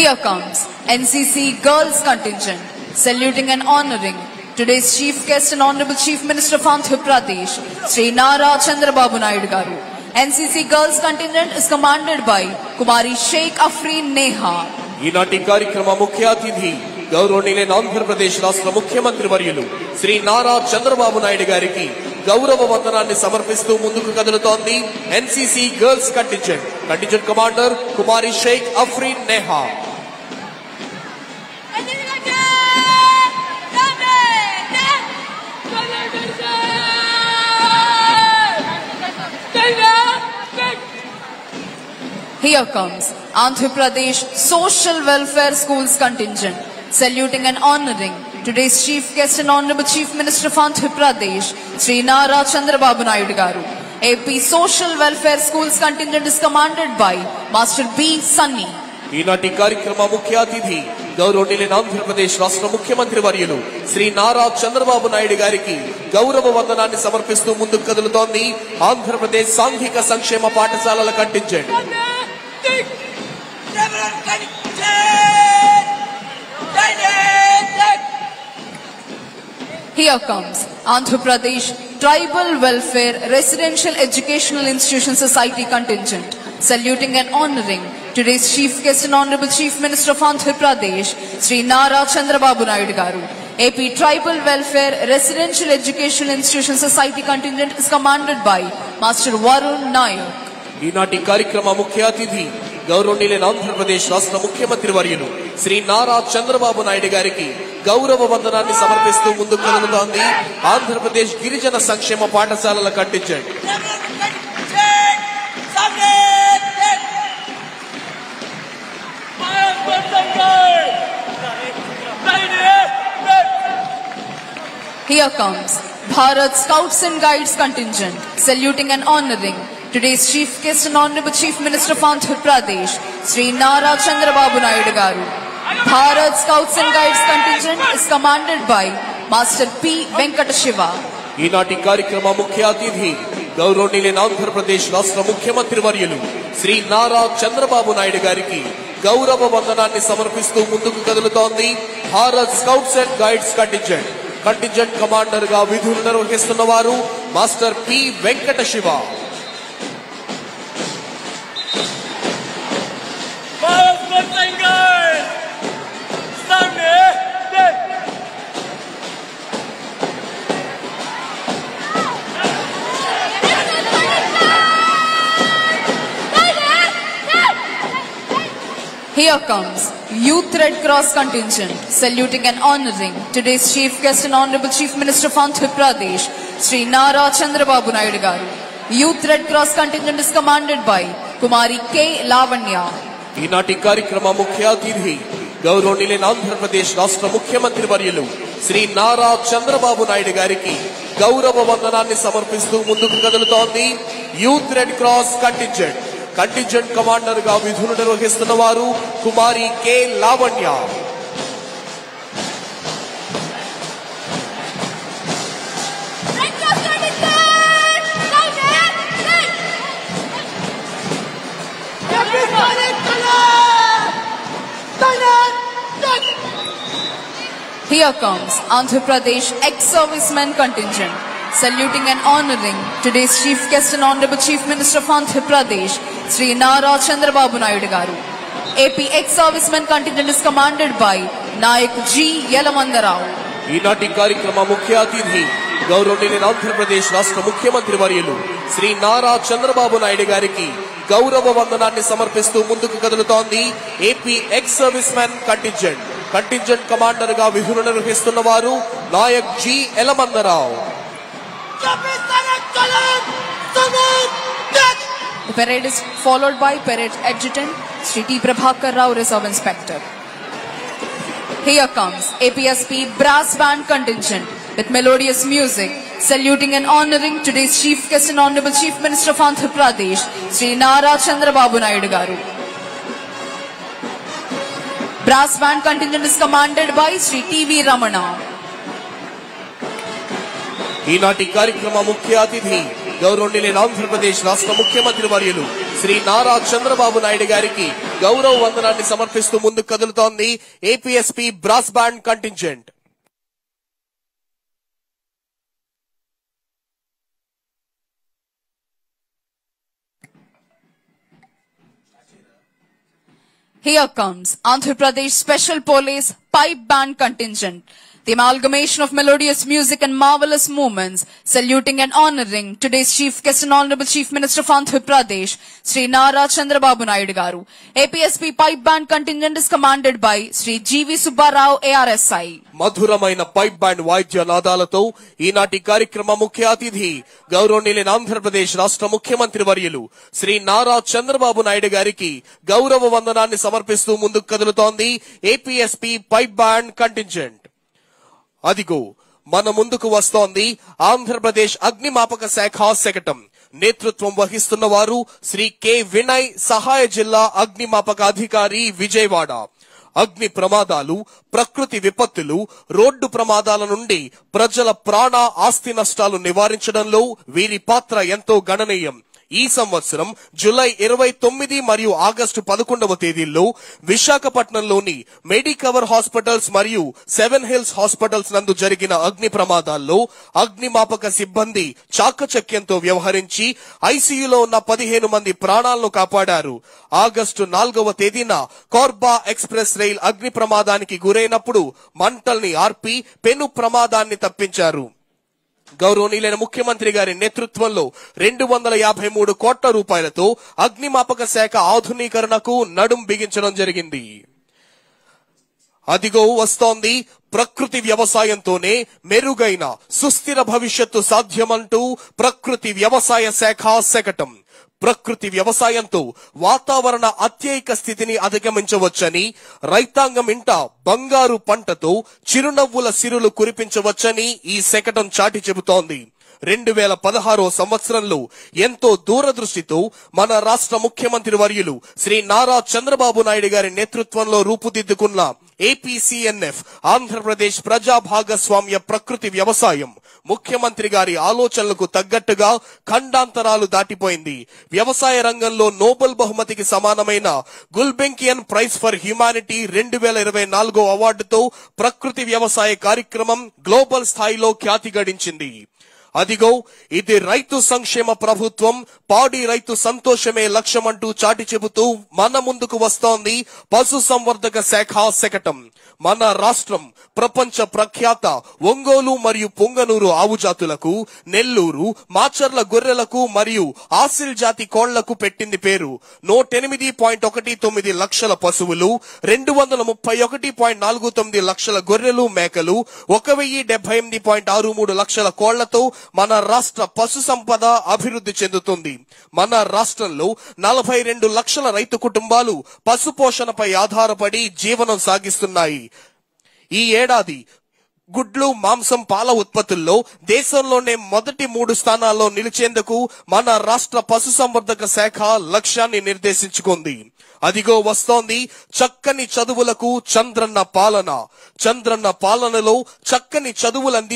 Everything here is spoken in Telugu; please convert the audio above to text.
Here comes NCC Girls Contingent, saluting and honoring today's chief guest and Honorable Chief Minister of Andhra Pradesh, Sri Nara Chandrababu Naidu Garu. NCC Girls Contingent is commanded by Kumari Sheikh Afreen Neha. ఈనాటి కార్యక్రమ ముఖ్య అతిథి గౌరవనీయులైన ఆంధ్రప్రదేశ్ రాష్ట్ర ముఖ్యమంత్రి వర్యులు శ్రీ నారా చంద్రబాబు నాయుడు గారికి గౌరవ వందనాన్ని సమర్పిస్తూ ముందుకు కదులుతోంది NCC girls contingent commander Kumari Shaik Afreen Neha. Here comes Andhra Pradesh Social Welfare Schools Contingent, saluting and honoring today's chief guest and Honorable Chief Minister of Andhra Pradesh, Sri Nara Chandrababu Naidu Garu. AP Social Welfare Schools Contingent is commanded by Master B. Sunny. ఈనాటి కార్యక్రమ ముఖ్య అతిథి గౌరవనీయులైన ఆంధ్రప్రదేశ్ రాష్ట్ర ముఖ్యమంత్రి వర్యులు శ్రీ నారా చంద్రబాబు నాయుడు గారికి గౌరవ వందనాన్ని సమర్పిస్తూ ముందుకు కదులుతోంది ఆంధ్రప్రదేశ్ సాంఘిక సంక్షేమ పాఠశాలల contingent. Here comes Andhra Pradesh Tribal Welfare Residential Educational Institution Society Contingent, saluting and honoring today's chief guest and Honorable Chief Minister of Andhra Pradesh, Sri Nara Chandrababu Naidu Garu. AP Tribal Welfare Residential Educational Institution Society Contingent is commanded by Master Varun Nayak. ఈనాటి కార్యక్రమ ముఖ్య అతిథి గౌరవనీయులైన ఆంధ్రప్రదేశ్ రాష్ట్ర ముఖ్యమంత్రి వర్యులు శ్రీ నారా చంద్రబాబు నాయుడు గారికి గౌరవ వందనాన్ని సమర్పిస్తూ ముందుకు కదులుతోంది ఆంధ్రప్రదేశ్ గిరిజన సంక్షేమ పాఠశాలల contingent. Here comes Bharat Scouts and Guides Contingent, saluting and honoring today's chief guest and Honorable Chief Minister of Andhra Pradesh, Sri Nara Chandrababu Naidu Garu. Bharat Scouts and Guides Contingent is commanded by Master P. Venkata Shiva. ఈనాటి కార్యక్రమ ముఖ్య అతిథి గౌరవనీయులైన ఆంధ్రప్రదేశ్ రాష్ట్ర ముఖ్యమంత్రి వర్యులు శ్రీ నారా చంద్రబాబు నాయుడు గారికి గౌరవ వందనాన్ని సమర్పిస్తూ ముందుకు కదులుతోంది Bharat scouts and guides contingent commander గా విధులు నిర్వహిస్తున్న వారు master P Venkata Shiva. Here comes Youth Red Cross Contingent, saluting and honoring today's chief guest and Honorable Chief Minister of Andhra Pradesh, Sri Nara Chandrababu Naidu Garu. Youth Red Cross Contingent is commanded by Kumari K. Lavanya. ఈనాటి కార్యక్రమ ముఖ్య అతిథి గౌరవనీయులైన ఆంధ్రప్రదేశ్ రాష్ట్ర ముఖ్యమంత్రి వర్యులు శ్రీ నారా చంద్రబాబు నాయుడు గారికి గౌరవ వందనాన్ని సమర్పిస్తూ ముందుకు కదులుతోంది youth red cross contingent commander గా విధులు నిర్వహిస్తున్న వారు కుమారి K Lavanya. Here comes Andhra Pradesh Ex-Servicemen Contingent, saluting and honoring today's chief guest and Honorable Chief Minister of Andhra Pradesh, Sri Nara Chandrababu Naidu Garu. AP Ex-Servicemen Contingent is commanded by Nayak G. Yelamandarao. ఈనాటి కార్యక్రమ ముఖ్య అతిథి గౌరవనీయులైన ఆంధ్రప్రదేశ్ రాష్ట్ర ముఖ్యమంత్రి వర్యులు శ్రీ నారా చంద్రబాబు నాయుడు గారికి గౌరవ వందనాన్ని సమర్పిస్తూ ముందుకు కదులుతోంది AP ex servicemen contingent commander గా విధులు నిర్వహిస్తున్న వారు Naik G Yelamandarao. The parade is followed by Parade Adjutant Sri T. Prabhakar Rao, Reserve Inspector. Here comes APSP Brass Band Contingent with melodious music, saluting and honoring today's chief guest and Honorable Chief Minister of Andhra Pradesh, Sri Nara Chandrababu Naidu Garu. Brass Band Contingent is commanded by Sri T.V. Ramana. ఈనాటి కార్యక్రమ ముఖ్య అతిథి గౌరవనీయులైన ఆంధ్రప్రదేశ్ రాష్ట్ర ముఖ్యమంత్రి వర్యులు శ్రీ నారా చంద్రబాబు నాయుడు గారికి గౌరవ వందనాన్ని సమర్పిస్తూ ముందుకు కదులుతోంది APSP brass band contingent. Here comes Andhra Pradesh Special Police Pipe Band Contingent. The amalgamation of melodious music and marvelous movements, saluting and honoring today's Chief Guest and Honorable Chief Minister of Andhra Pradesh, Sri Nara Chandrababu Naidu Garu. APSP Pipe Band Contingent is commanded by Sri G.V. Subbarao ARSI. మధురమైన పైప్ బ్యాండ్ వాయిద్య నాదాలతో ఈనాటి కార్యక్రమ ముఖ్య అతిథి గౌరవనీయులైన ఆంధ్రప్రదేశ్ రాష్ట్ర ముఖ్యమంత్రి వర్యులు శ్రీ నారా చంద్రబాబు నాయుడు గారికి గౌరవ వందనాన్ని సమర్పిస్తూ ముందుకు కదులుతోంది ఏపీఎస్పీ పైప్ బ్యాండ్ కంటింజెంట్. అదిగో మన ముందుకు వస్తోంది ఆంధ్రప్రదేశ్ అగ్నిమాపక శాఖ శకటం. నేతృత్వం వహిస్తున్న వారు శ్రీ కె వినయ్, సహాయ జిల్లా అగ్నిమాపక అధికారి, విజయవాడ. అగ్ని ప్రమాదాలు, ప్రకృతి విపత్తులు, రోడ్డు ప్రమాదాల నుండి ప్రజల ప్రాణ ఆస్తి నష్టాలు నివారించడంలో వీరి పాత్ర ఎంతో గణనీయం. ఈ సంవత్సరం జూలై 29 మరియు ఆగస్టు 11వ తేదీల్లో విశాఖపట్నంలోని మెడికవర్ హాస్పిటల్స్ మరియు 7 హిల్స్ హాస్పిటల్స్ నందు జరిగిన అగ్ని ప్రమాదాల్లో అగ్నిమాపక సిబ్బంది చాకచక్యంతో వ్యవహరించి ఐసీయూలో ఉన్న 15 మంది ప్రాణాలను కాపాడారు. ఆగస్టు 4వ తేదీన కార్బా ఎక్స్ప్రెస్ రైల్ అగ్ని ప్రమాదానికి గురైనప్పుడు మంటల్ని ఆర్పి పెను ప్రమాదాన్ని తప్పించారు. గౌరవనీయులైన ముఖ్యమంత్రి గారి నేతృత్వంలో 253 కోట్ల రూపాయలతో అగ్నిమాపక శాఖ ఆధునీకరణకు నడుం బిగించడం జరిగింది. అదిగో వస్తోంది ప్రకృతి వ్యవసాయంతోనే మెరుగైన సుస్థిర భవిష్యత్తు సాధ్యమంటూ ప్రకృతి వ్యవసాయ శాఖ శకటం. ప్రకృతి వ్యవసాయంతో వాతావరణ అత్యయిక స్థితిని అధిగమించవచ్చని, రైతాంగం ఇంట బంగారు పంటతో చిరునవ్వుల సిరులు కురిపించవచ్చని ఈ శకటం చాటి చెబుతోంది. 2016 సంవత్సరంలో ఎంతో దూరదృష్టితో మన రాష్ట్ర ముఖ్యమంత్రి వర్యులు శ్రీ నారా చంద్రబాబు నాయుడు గారి నేతృత్వంలో రూపుదిద్దుకున్న ఏపీసీఎన్ఎఫ్ ఆంధ్రప్రదేశ్ ప్రజా భాగస్వామ్య ప్రకృతి వ్యవసాయం ముఖ్యమంత్రి గారి ఆలోచనలకు తగ్గట్టుగా ఖండాంతరాలు దాటిపోయింది. వ్యవసాయ రంగంలో నోబెల్ బహుమతికి సమానమైన గుల్బెంకియన్ ప్రైజ్ ఫర్ హ్యుమానిటీ 2024 అవార్డుతో ప్రకృతి వ్యవసాయ కార్యక్రమం గ్లోబల్ స్థాయిలో ఖ్యాతి గడించింది. అదిగో ఇది రైతు సంక్షేమ ప్రభుత్వం, పాడి రైతు సంతోషమే లక్ష్యమంటూ చాటి చెబుతూ మన ముందుకు వస్తోంది పశు సంవర్ధక శాఖ శకటం. మన రాష్ట్రం ప్రపంచ ప్రఖ్యాత ఒంగోలు మరియు పొంగనూరు ఆవు జాతులకు, నెల్లూరు, మాచర్ల గొర్రెలకు మరియు ఆసిల్ జాతి కోళ్లకు పెట్టింది పేరు. 108.19 లక్షల పశువులు, 231.49 లక్షల గొర్రెలు, మేకలు, 1078.63 లక్షల కోళ్లతో మన రాష్ట్ర పశు సంపద అభివృద్ధి చెందుతుంది. మన రాష్ట్రంలో 42 లక్షల రైతు కుటుంబాలు పశు పోషణపై ఆధారపడి జీవనం సాగిస్తున్నాయి. ఈ ఏడాది గుడ్లు, మాంసం, పాల ఉత్పత్తుల్లో దేశంలోనే మొదటి 3 స్థానాల్లో నిలిచేందుకు మన రాష్ట్ర పశు సంవర్ధక శాఖ లక్ష్యాన్ని నిర్దేశించుకుంది. అదిగో వస్తోంది చక్కని చదువులకు చంద్రన్న పాలన. చంద్రన్న పాలనలో చక్కని చదువులంది